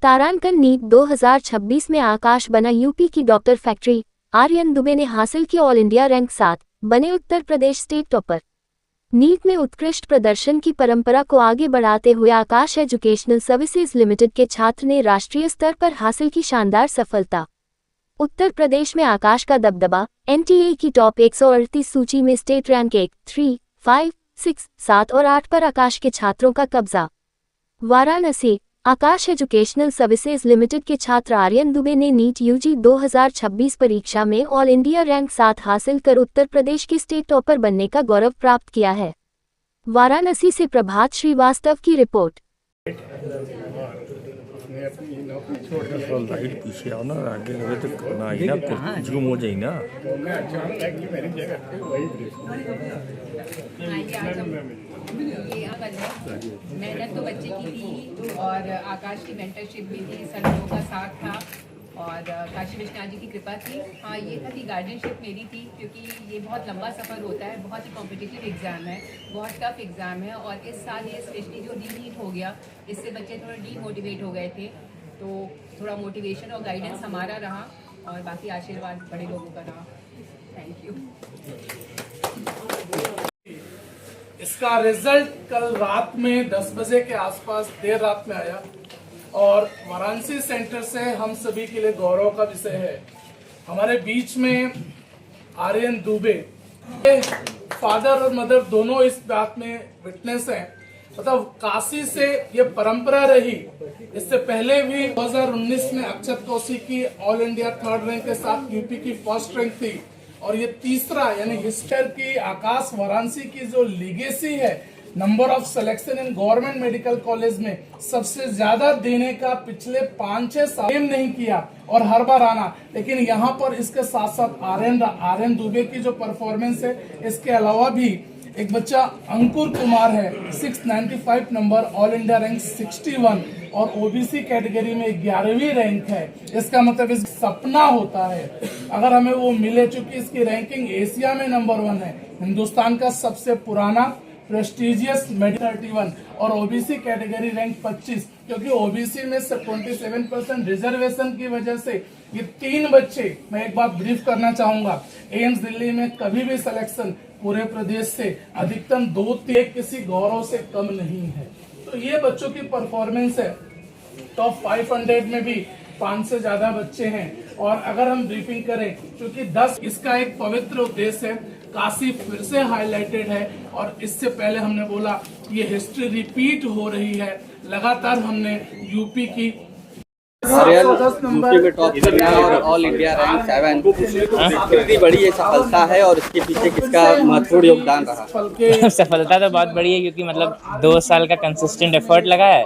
तारांकन NEET 2026 में आकाश बना UP की डॉक्टर फैक्ट्री। आर्यन दुबे ने हासिल की ऑल इंडिया रैंक 7, बने Uttar Pradesh state topper. NEET में उत्कृष्ट प्रदर्शन की परंपरा को आगे बढ़ाते हुए आकाश एजुकेशनल सर्विसेज लिमिटेड के छात्र ने राष्ट्रीय स्तर पर हासिल की शानदार सफलता। उत्तर प्रदेश में आकाश का दबदबा। एनटीए की टॉप 138 सूची में स्टेट रैंक 1, 3, 5, 6, 7 और 8 पर आकाश के छात्रों का कब्जा। वाराणसी। आकाश एजुकेशनल सर्विसेज लिमिटेड के छात्र आर्यन दुबे ने नीट यूजी 2026 परीक्षा में ऑल इंडिया रैंक 7 हासिल कर उत्तर प्रदेश की स्टेट टॉपर बनने का गौरव प्राप्त किया है। वाराणसी से प्रभात श्रीवास्तव की रिपोर्ट। लाइट पीछे आओ ना, आगे लगे तो करना ही ना, जूम हो जाए ना। मेहनत तो बच्चे की थी और आकाश की मेंटरशिप भी थी, सर लोगों का साथ था और काशी विश्वनाथ जी की कृपा थी। हाँ, ये था कि गार्डियनशिप मेरी थी, क्योंकि ये बहुत लंबा सफ़र होता है, बहुत ही कॉम्पिटिटिव एग्ज़ाम है, बहुत टफ एग्ज़ाम है। और इस साल ये स्पेशली जो रीनीट हो गया, इससे बच्चे थोड़े डीमोटिवेट हो गए थे, तो थोड़ा मोटिवेशन और गाइडेंस हमारा रहा और बाकी आशीर्वाद बड़े लोगों का रहा। Thank you. इसका रिजल्ट कल रात में 10 बजे के आसपास देर रात में आया और वाराणसी सेंटर से हम सभी के लिए गौरव का विषय है। हमारे बीच में आर्यन दुबे, फादर और मदर दोनों इस बात में विटनेस हैं। मतलब काशी से ये परंपरा रही। इससे पहले भी 2019 में अक्षत कौशिक की ऑल इंडिया 3rd रैंक के साथ यूपी की 1st रैंक थी और ये तीसरा यानी हिस्टर की आकाश वाराणसी की जो लीगेसी है, number of selection in government medical college में सबसे ज्यादा देने का पिछले 5-6 साल नहीं किया और हर बार आना। लेकिन यहाँ पर इसके साथ साथ आर्यन दुबे की जो परफॉर्मेंस है, इसके अलावा भी एक बच्चा अंकुर कुमार है, 695 नंबर, ऑल इंडिया रैंक 61 और ओबीसी कैटेगरी में 11वीं रैंक है। इसका मतलब इस सपना होता है अगर हमें वो मिले, चूंकि इसकी रैंकिंग एशिया में नंबर 1 है, हिंदुस्तान का सबसे पुराना प्रेस्टिजियस मेडिकल 31 और ओबीसी कैटेगरी रैंक 25, क्योंकि ओबीसी में से 27% रिजर्वेशन की वजह से ये 3 बच्चे, मैं एक बात ब्रीफ करना चाहूंगा, एम्स दिल्ली में कभी भी सिलेक्शन पूरे प्रदेश से अधिकतम 2-3 किसी गौरव से कम नहीं है। तो ये बच्चों की परफॉर्मेंस है। टॉप 500 में भी 5 से ज्यादा बच्चे हैं। और अगर हम ब्रीफिंग करें, क्योंकि 10 इसका एक पवित्र उद्देश्य है, काशी फिर से हाईलाइटेड है और इससे पहले हमने बोला ये हिस्ट्री रिपीट हो रही है। लगातार हमने यूपी की यूपी में टॉप करना और ऑल इंडिया रैंक 7 कितनी बड़ी ये सफलता है और इसके पीछे किसका महत्वपूर्ण योगदान रहा? सफलता तो बहुत बड़ी है, क्योंकि मतलब 2 साल का कंसिस्टेंट एफर्ट लगा है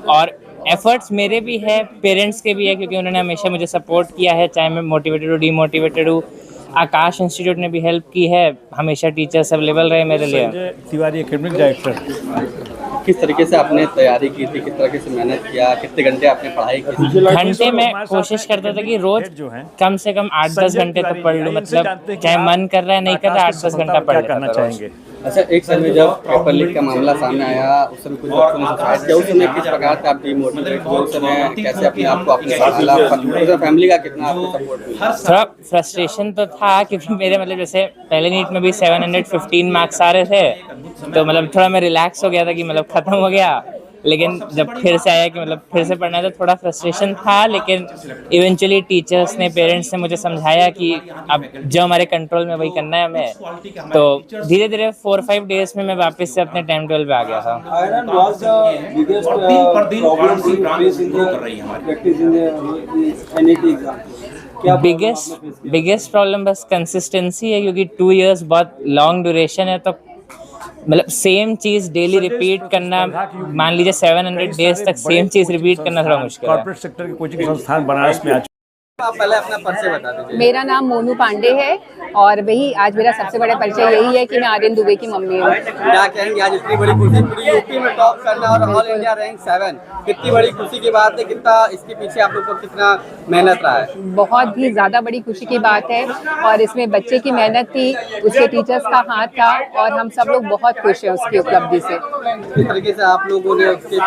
और एफर्ट्स मेरे भी है, पेरेंट्स के भी है, क्योंकि उन्होंने हमेशा मुझे सपोर्ट किया है, चाहे मैं मोटिवेटेड हूँ डीमोटिवेटेड हूँ। आकाश इंस्टीट्यूट ने भी हेल्प की है, हमेशा टीचर्स अवेलेबल रहे मेरे लिए। Tiwari academic director. किस तरीके से आपने तैयारी की थी, किस तरीके से मेहनत किया, कितने घंटे आपने पढ़ाई की थी? घंटे में कोशिश करता था कि रोज कम से कम 8-10 घंटे तो पढ़ लूँ, मतलब चाहे मन कर रहा है नहीं कर रहा, 8-10 घंटा पढ़ लेता था। अच्छा, एक समय जब पेपर लीक का मामला सामने आया, उस समय कुछ बच्चों ने सुसाइड किया, उस समय किस प्रकार से आप डिमोटिवेट हुए, उस समय कैसे अपने आप को अपने फैमिली का कितना आपको सपोर्ट मिला? थोड़ा फ्रस्ट्रेशन तो था, क्योंकि मेरे मतलब जैसे पहले नीट में भी 715 मार्क्स आ रहे थे, तो मतलब थोड़ा मैं रिलैक्स हो गया था कि मतलब खत्म हो गया। लेकिन जब फिर से आया कि मतलब फिर से पढ़ना, तो थोड़ा फ्रस्ट्रेशन था। लेकिन इवेंचुअली टीचर्स ने, पेरेंट्स ने मुझे समझाया कि अब जो हमारे कंट्रोल में वही करना है हमें। तो धीरे धीरे 4-5 डेज में मैं वापस से अपने टाइम टेबल पे आ गया था। बिगेस्ट प्रॉब्लम बस कंसिस्टेंसी है, क्योंकि 2 इयर्स बहुत लॉन्ग ड्यूरेशन है, तो मतलब सेम चीज डेली रिपीट करना, मान लीजिए 700 डेज तक सेम चीज रिपीट करना थोड़ा मुश्किल है। कॉर्पोरेट सेक्टर के कोचिंग संस्थान बनारस में आप पहले अपना परिचय बता दीजिए। मेरा नाम मोनू पांडे है और वही आज मेरा सबसे बड़ा परिचय यही है कि मैं आर्यन दुबे की मम्मी हूँ। क्या कहेंगे आज इतनी बड़ी खुशी, पूरी यूपी में टॉप करना और ऑल इंडिया रैंक 7, कितनी बड़ी खुशी की बात है, कितना इसके पीछे आप लोग को कितना मेहनत रहा है? बहुत ही ज़्यादा बड़ी खुशी की बात है और इसमें बच्चे की मेहनत थी, उसके टीचर्स का हाथ था और हम सब लोग बहुत खुश हैं उसकी उपलब्धि से। किस तरीके से आप लोगों ने उसके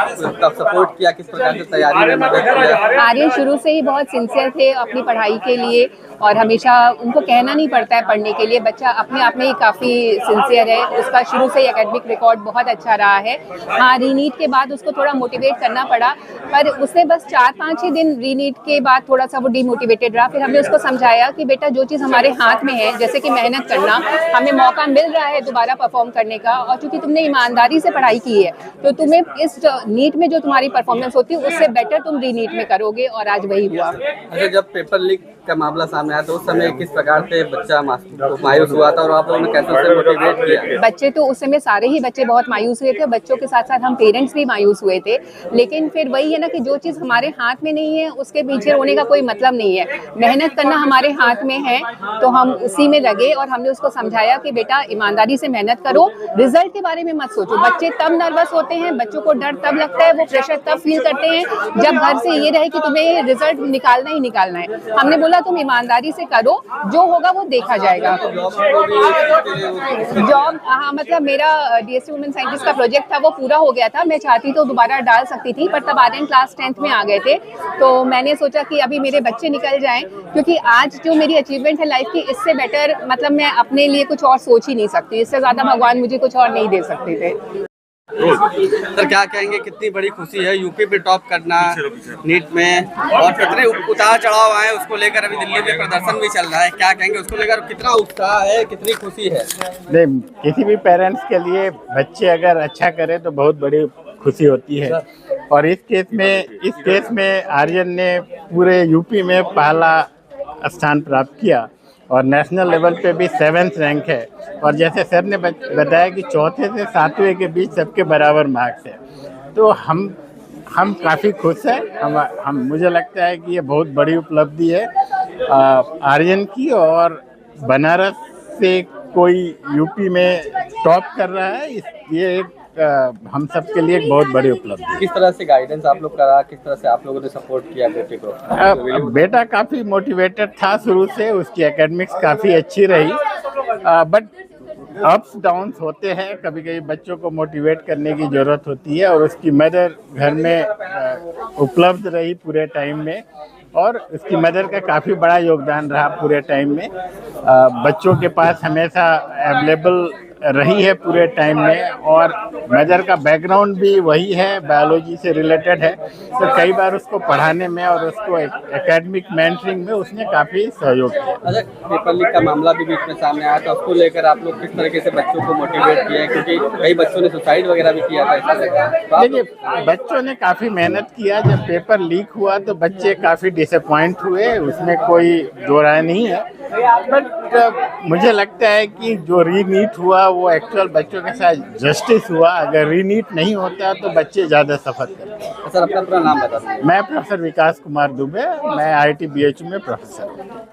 सपोर्ट किया, किस प्रकार से तैयारी में मदद किया? आर्यन शुरू से ही बहुत सिंसियर थे अपनी पढ़ाई के लिए और हमेशा उनको कहना नहीं पड़ता है पढ़ने के लिए, बच्चा अपने आप में ही काफ़ी सिंसियर है। उसका शुरू से ही एकेडमिक रिकॉर्ड बहुत अच्छा रहा है। हाँ, रीनीट के बाद उसको थोड़ा मोटिवेट करना पड़ा, पर उसने बस 4-5 ही दिन रीनीट के बाद थोड़ा सा वो डीमोटिवेटेड रहा। फिर हमने उसको समझाया कि बेटा जो चीज़ हमारे हाथ में है, जैसे कि मेहनत करना, हमें मौका मिल रहा है दोबारा परफॉर्म करने का और चूंकि तुमने ईमानदारी से पढ़ाई की है तो तुम्हें इस नीट में जो तुम्हारी परफॉर्मेंस होती है उससे बेटर तुम रीनीट में करोगे और आज वही हुआ। अच्छा, जब पेपर लीक का मामला सामने आया तो उस समय किस प्रकार से बच्चा मायूस हुआ था और आप लोगों ने कैसे उसे मोटिवेट किया? बच्चे तो उस समय सारे ही बच्चे बहुत मायूस हुए थे, बच्चों के साथ साथ हम पेरेंट्स भी मायूस हुए थे, लेकिन फिर वही है ना कि जो चीज़ हमारे हाथ में नहीं है उसके पीछे रोने का कोई मतलब नहीं है। मेहनत करना हमारे हाथ में है तो हम उसी में लगे और हमने उसको समझाया कि बेटा ईमानदारी से मेहनत करो, रिजल्ट के बारे में मत सोचो। बच्चे तब नर्वस होते हैं, बच्चों को डर तब लगता है, वो प्रेशर तब फील करते हैं जब घर से ये रहे कि तुम्हें रिजल्ट निकालना ही निकालना है। हमने बोला तुम ईमानदारी से करो, जो होगा वो देखा जाएगा। जॉब, हाँ, मतलब मेरा DSC वुमेन साइंटिस्ट का प्रोजेक्ट था वो पूरा हो गया था। मैं चाहती तो दोबारा डाल सकती थी, पर तब आर्यन क्लास 10th में आ गए थे तो मैंने सोचा कि अभी मेरे बच्चे निकल जाएं, क्योंकि आज जो मेरी अचीवमेंट है लाइफ की, इससे बेटर मतलब मैं अपने लिए कुछ और सोच ही नहीं सकती, इससे ज़्यादा भगवान मुझे कुछ और नहीं दे सकते थे। सर, क्या कहेंगे, कितनी बड़ी खुशी है यूपी पे टॉप करना नीट में और कितने उतार चढ़ाव आए उसको लेकर, अभी दिल्ली में प्रदर्शन भी चल रहा है, क्या कहेंगे उसको लेकर, कितना उत्साह है, कितनी खुशी है? नहीं, किसी भी पेरेंट्स के लिए बच्चे अगर अच्छा करें तो बहुत बड़ी खुशी होती है और इस केस में आर्यन ने पूरे यूपी में पहला स्थान प्राप्त किया और नेशनल लेवल पे भी 7th रैंक है और जैसे सर ने बताया कि 4थे से 7वें के बीच सबके बराबर मार्क्स है, तो हम काफ़ी खुश हैं। हम मुझे लगता है कि ये बहुत बड़ी उपलब्धि है आर्यन की और बनारस से कोई यूपी में टॉप कर रहा है, ये एक हम सब के लिए एक बहुत बड़ी उपलब्धि है। किस तरह से गाइडेंस आप लोग करा, किस तरह से आप लोगों ने सपोर्ट किया बेटे को? बेटा काफ़ी मोटिवेटेड था शुरू से, उसकी एकेडमिक्स काफ़ी अच्छी रही, बट अप्स डाउन्स होते हैं, कभी कभी बच्चों को मोटिवेट करने की ज़रूरत होती है और उसकी मदर घर में उपलब्ध रही पूरे टाइम में और उसकी मदर का काफ़ी बड़ा योगदान रहा पूरे टाइम में। बच्चों के पास हमेशा अवेलेबल रही है पूरे टाइम में और मदर का बैकग्राउंड भी वही है, बायोलॉजी से रिलेटेड है, तो कई बार उसको पढ़ाने में और उसको एकेडमिक मेंटरिंग में उसने काफ़ी सहयोग किया। अच्छा, पेपर लीक का मामला भी बीच में सामने आया था, उसको लेकर आप लोग किस तरीके से बच्चों को मोटिवेट किए, क्योंकि कई बच्चों ने सुसाइड वगैरह भी किया था? देखिए, बच्चों ने काफ़ी मेहनत किया, जब पेपर लीक हुआ तो बच्चे काफ़ी डिसअपॉइंट हुए, उसमें कोई दो राय नहीं है, बट मुझे लगता है कि जो रीनीट हुआ वो एक्चुअल बच्चों के साथ जस्टिस हुआ। अगर रीनीट नहीं होता तो बच्चे ज़्यादा सफ़र करते। सर, अपना पूरा नाम बता दीजिए। मैं प्रोफेसर विकास कुमार दुबे, मैं IIT BHU में प्रोफेसर हूँ।